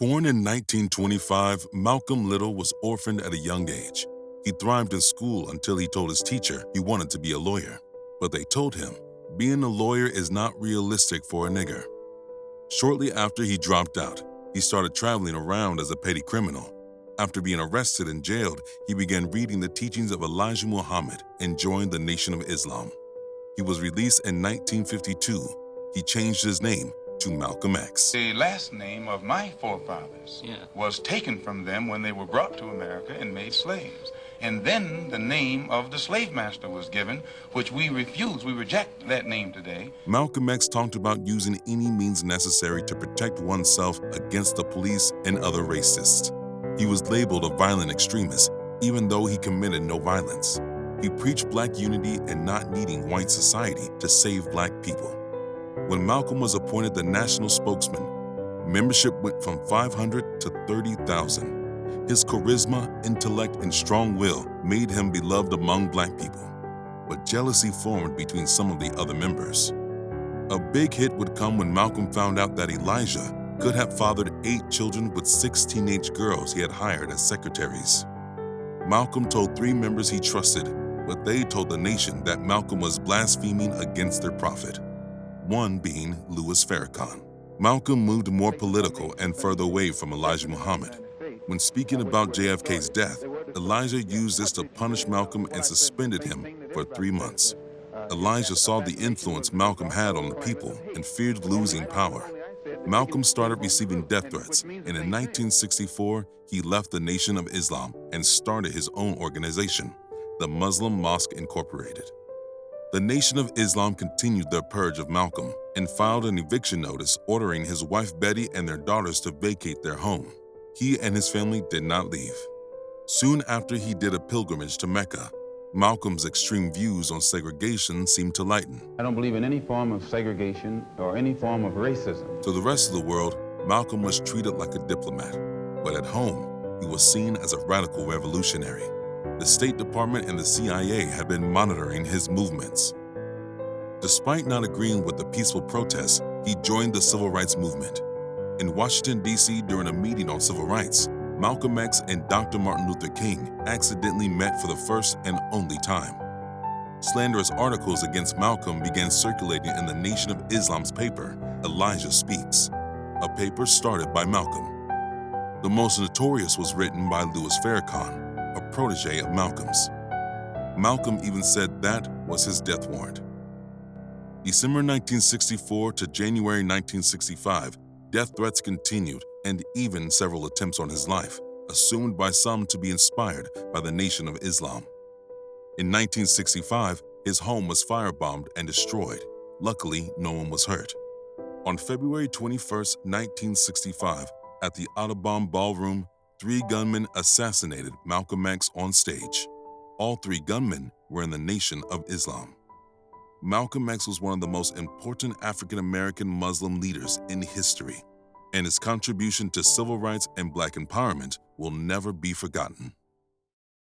Born in 1925, Malcolm Little was orphaned at a young age. He thrived in school until he told his teacher he wanted to be a lawyer. But they told him, being a lawyer is not realistic for a nigger. Shortly after he dropped out, he started traveling around as a petty criminal. After being arrested and jailed, he began reading the teachings of Elijah Muhammad and joined the Nation of Islam. He was released in 1952. He changed his name to Malcolm X. The last name of my forefathers was taken from them when they were brought to America and made slaves. And then the name of the slave master was given, which we refuse. We reject that name today. Malcolm X talked about using any means necessary to protect oneself against the police and other racists. He was labeled a violent extremist, even though he committed no violence. He preached black unity and not needing white society to save black people. When Malcolm was appointed the national spokesman, membership went from 500 to 30,000. His charisma, intellect, and strong will made him beloved among black people. But jealousy formed between some of the other members. A big hit would come when Malcolm found out that Elijah could have fathered 8 children with 6 teenage girls he had hired as secretaries. Malcolm told 3 members he trusted, but they told the nation that Malcolm was blaspheming against their prophet, one being Louis Farrakhan. Malcolm moved more political and further away from Elijah Muhammad. When speaking about JFK's death, Elijah used this to punish Malcolm and suspended him for 3 months. Elijah saw the influence Malcolm had on the people and feared losing power. Malcolm started receiving death threats, and in 1964, he left the Nation of Islam and started his own organization, the Muslim Mosque Incorporated. The Nation of Islam continued their purge of Malcolm and filed an eviction notice ordering his wife Betty and their daughters to vacate their home. He and his family did not leave. Soon after he did a pilgrimage to Mecca, Malcolm's extreme views on segregation seemed to lighten. I don't believe in any form of segregation or any form of racism. To the rest of the world, Malcolm was treated like a diplomat, but at home, he was seen as a radical revolutionary. The State Department and the CIA had been monitoring his movements. Despite not agreeing with the peaceful protests, he joined the civil rights movement. In Washington, D.C., during a meeting on civil rights, Malcolm X and Dr. Martin Luther King accidentally met for the first and only time. Slanderous articles against Malcolm began circulating in the Nation of Islam's paper, Elijah Speaks, a paper started by Malcolm. The most notorious was written by Louis Farrakhan, a protege of Malcolm's. Malcolm even said that was his death warrant. December 1964 to January 1965, death threats continued and even several attempts on his life, assumed by some to be inspired by the Nation of Islam. In 1965, his home was firebombed and destroyed. Luckily, no one was hurt. On February 21, 1965, at the Audubon Ballroom, 3 gunmen assassinated Malcolm X on stage. All 3 gunmen were in the Nation of Islam. Malcolm X was one of the most important African-American Muslim leaders in history, and his contribution to civil rights and black empowerment will never be forgotten.